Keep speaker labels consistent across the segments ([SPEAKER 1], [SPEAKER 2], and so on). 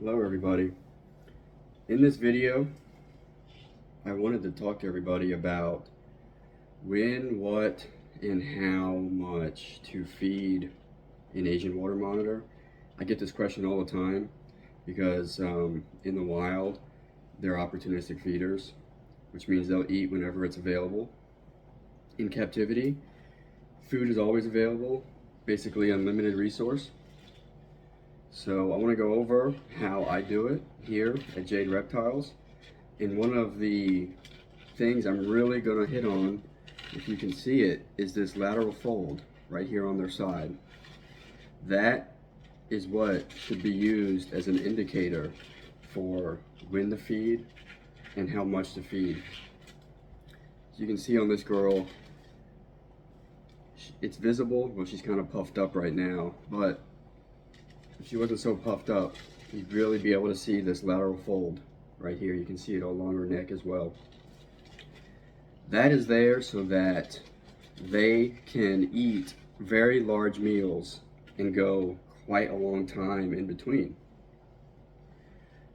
[SPEAKER 1] Hello everybody. In this video, I wanted to talk to everybody about when, what, and how much to feed an Asian water monitor. I get this question all the time because in the wild, they're opportunistic feeders, which means they'll eat whenever it's available. In captivity, food is always available, basically unlimited resource. So I want to go over how I do it here at Jade Reptiles. And one of the things I'm really going to hit on, if you can see it, is this lateral fold right here on their side. That is what should be used as an indicator for when to feed and how much to feed. As you can see on this girl, it's visible. Well, she's kind of puffed up right now, but if she wasn't so puffed up, you'd really be able to see this lateral fold right here. You can see it all along her neck as well. That is there so that they can eat very large meals and go quite a long time in between.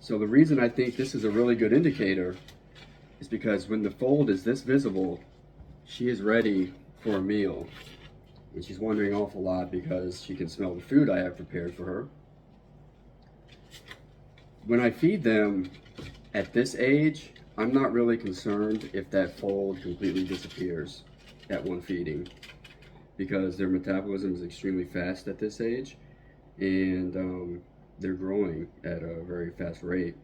[SPEAKER 1] So the reason I think this is a really good indicator is because when the fold is this visible, she is ready for a meal. And she's wondering an awful lot because she can smell the food I have prepared for her. When I feed them at this age, I'm not really concerned if that fold completely disappears at one feeding because their metabolism is extremely fast at this age and they're growing at a very fast rate.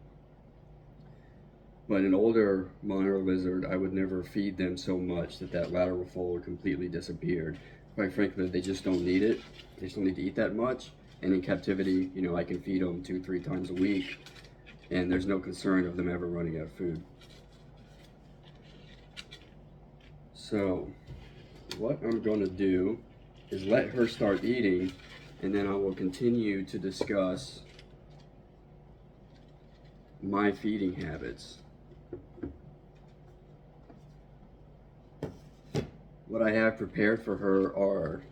[SPEAKER 1] But an older monitor lizard, I would never feed them so much that that lateral fold completely disappeared. Quite frankly, they just don't need it. They just don't need to eat that much. And in captivity, you know, I can feed them 2-3 times a week, and there's no concern of them ever running out of food. So, what I'm going to do is let her start eating, and then I will continue to discuss my feeding habits. What I have prepared for her are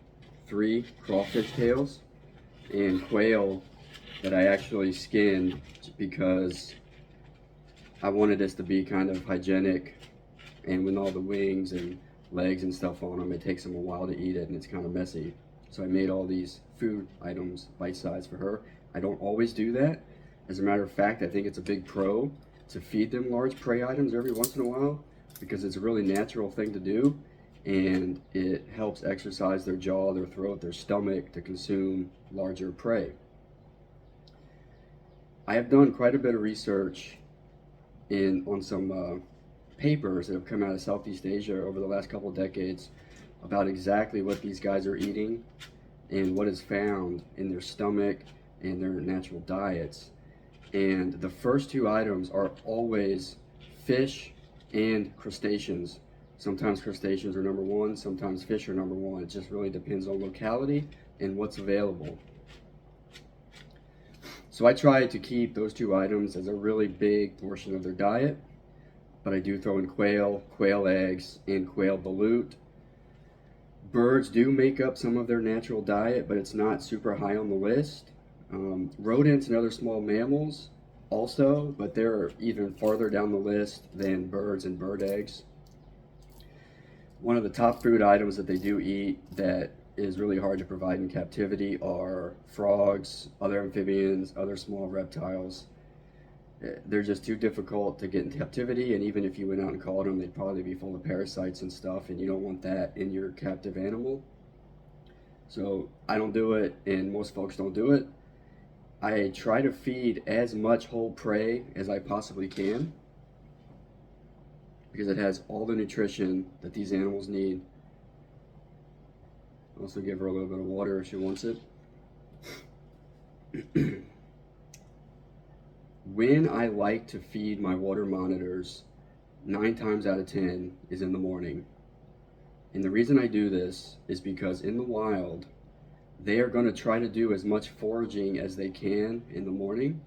[SPEAKER 1] 3 crawfish tails and quail that I actually skinned because I wanted this to be kind of hygienic, and with all the wings and legs and stuff on them, it takes them a while to eat it and it's kind of messy. So I made all these food items bite-sized for her. I don't always do that. As a matter of fact, I think it's a big pro to feed them large prey items every once in a while because it's a really natural thing to do, and it helps exercise their jaw, their throat, their stomach to consume larger prey. I have done quite a bit of research on some papers that have come out of Southeast Asia over the last couple of decades about exactly what these guys are eating and what is found in their stomach and their natural diets. And the first 2 items are always fish and crustaceans. Sometimes crustaceans are number 1, sometimes fish are number 1. It just really depends on locality and what's available. So I try to keep those 2 items as a really big portion of their diet, but I do throw in quail, quail eggs, and quail balut. Birds do make up some of their natural diet, but it's not super high on the list. Rodents and other small mammals also, but they're even farther down the list than birds and bird eggs. One of the top food items that they do eat that is really hard to provide in captivity are frogs, other amphibians, other small reptiles. They're just too difficult to get in captivity, and even if you went out and caught them, they'd probably be full of parasites and stuff, and you don't want that in your captive animal. So I don't do it, and most folks don't do it. I try to feed as much whole prey as I possibly can because it has all the nutrition that these animals need. Also give her a little bit of water if she wants it. When I like to feed my water monitors, 9 times out of 10 is in the morning. And the reason I do this is because in the wild, they are going to try to do as much foraging as they can in the morning,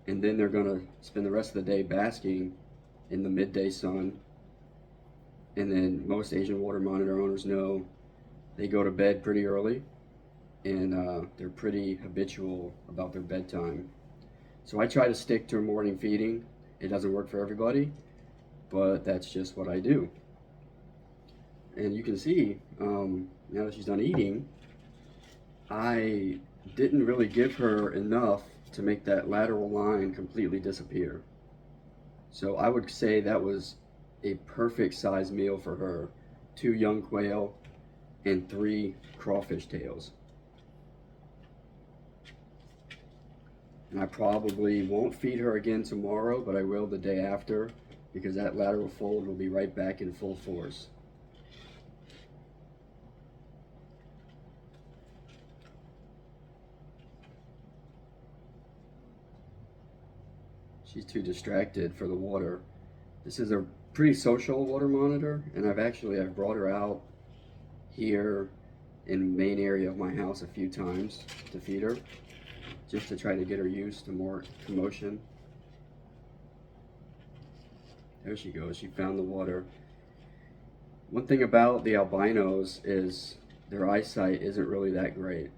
[SPEAKER 1] and then they're going to spend the rest of the day basking in the midday sun. And then most Asian water monitor owners know they go to bed pretty early, and they're pretty habitual about their bedtime. So I try to stick to morning feeding. It doesn't work for everybody, but that's just what I do. And you can see, now that she's done eating, I didn't really give her enough to make that lateral line completely disappear. So I would say that was a perfect size meal for her. 2 young quail and 3 crawfish tails. And I probably won't feed her again tomorrow, but I will the day after, because that lateral fold will be right back in full force. She's too distracted for the water. This is a pretty social water monitor, and I've brought her out here in the main area of my house a few times to feed her, just to try to get her used to more commotion. There she goes, she found the water. One thing about the albinos is their eyesight isn't really that great.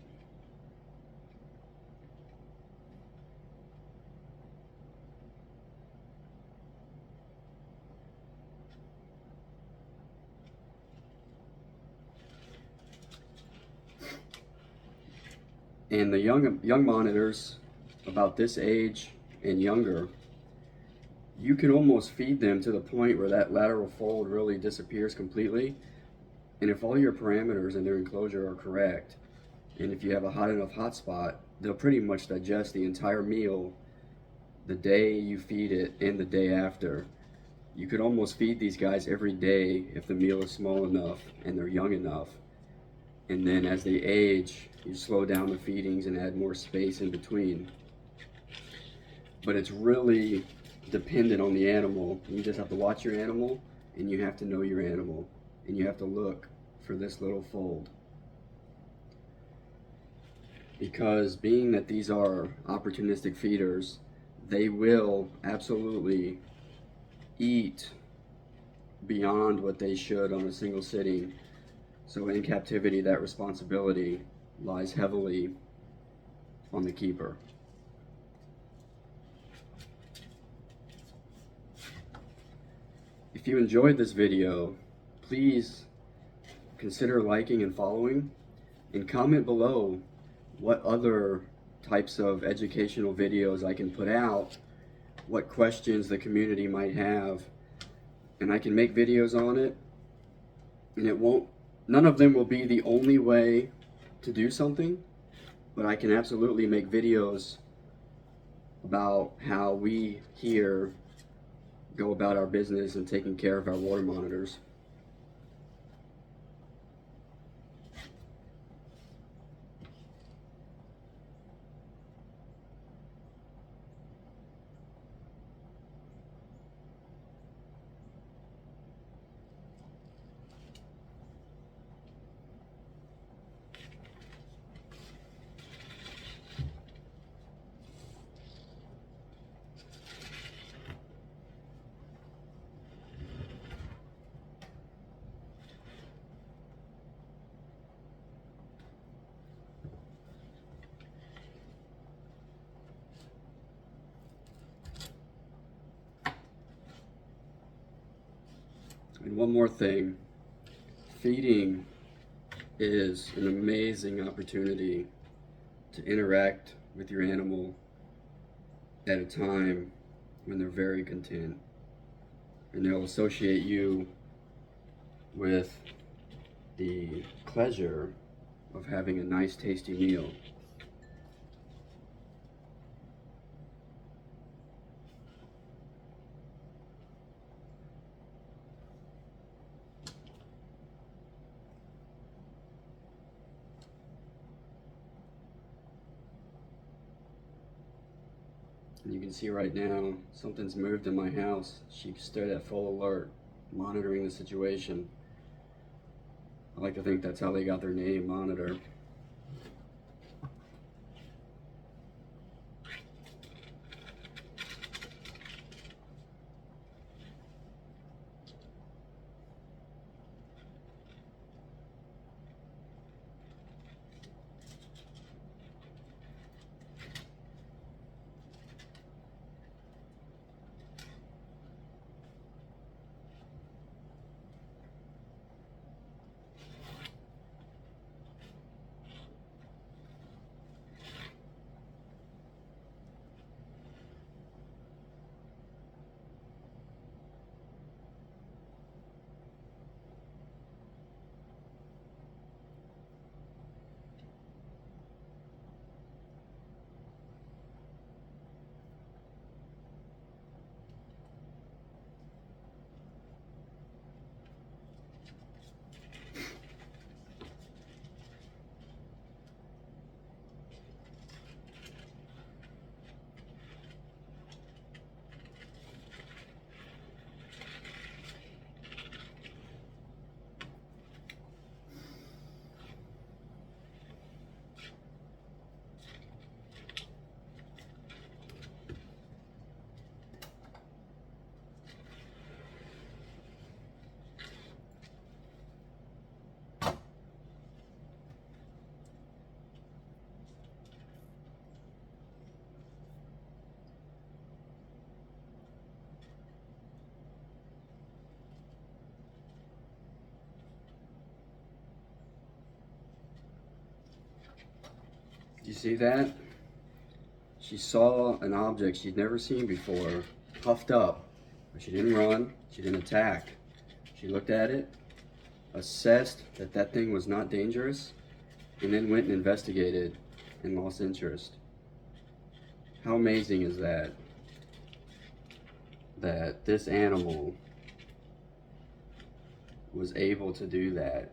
[SPEAKER 1] And the young monitors, about this age and younger, you can almost feed them to the point where that lateral fold really disappears completely. And if all your parameters in their enclosure are correct, and if you have a hot enough hotspot, they'll pretty much digest the entire meal the day you feed it and the day after. You could almost feed these guys every day if the meal is small enough and they're young enough. And then as they age, you slow down the feedings and add more space in between. But it's really dependent on the animal. You just have to watch your animal, and you have to know your animal, and you have to look for this little fold. Because being that these are opportunistic feeders, they will absolutely eat beyond what they should on a single sitting. So in captivity, that responsibility lies heavily on the keeper. If you enjoyed this video, please consider liking and following, and comment below what other types of educational videos I can put out, what questions the community might have, and I can make videos on it. And none of them will be the only way to do something, but I can absolutely make videos about how we here go about our business and taking care of our water monitors. And one more thing, feeding is an amazing opportunity to interact with your animal at a time when they're very content. And they'll associate you with the pleasure of having a nice, tasty meal. And you can see right now, something's moved in my house. She stood at full alert, monitoring the situation. I like to think that's how they got their name, Monitor. You see that? She saw an object she'd never seen before, puffed up, but she didn't run, she didn't attack. She looked at it, assessed that that thing was not dangerous, and then went and investigated and lost interest. How amazing is that? That this animal was able to do that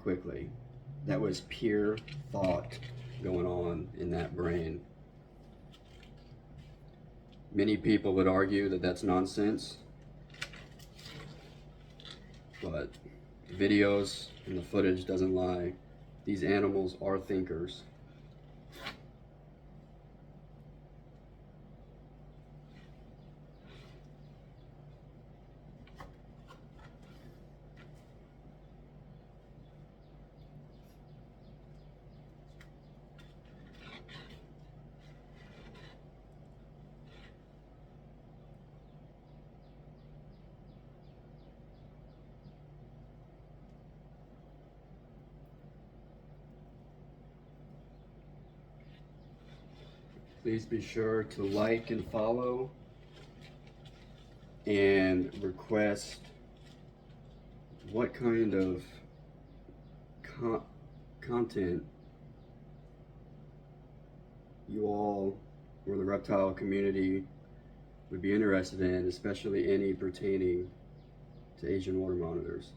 [SPEAKER 1] quickly. That was pure thought going on in that brain. Many people would argue that that's nonsense, but videos and the footage doesn't lie. These animals are thinkers. Please be sure to like and follow and request what kind of content you all or the reptile community would be interested in, especially any pertaining to Asian water monitors.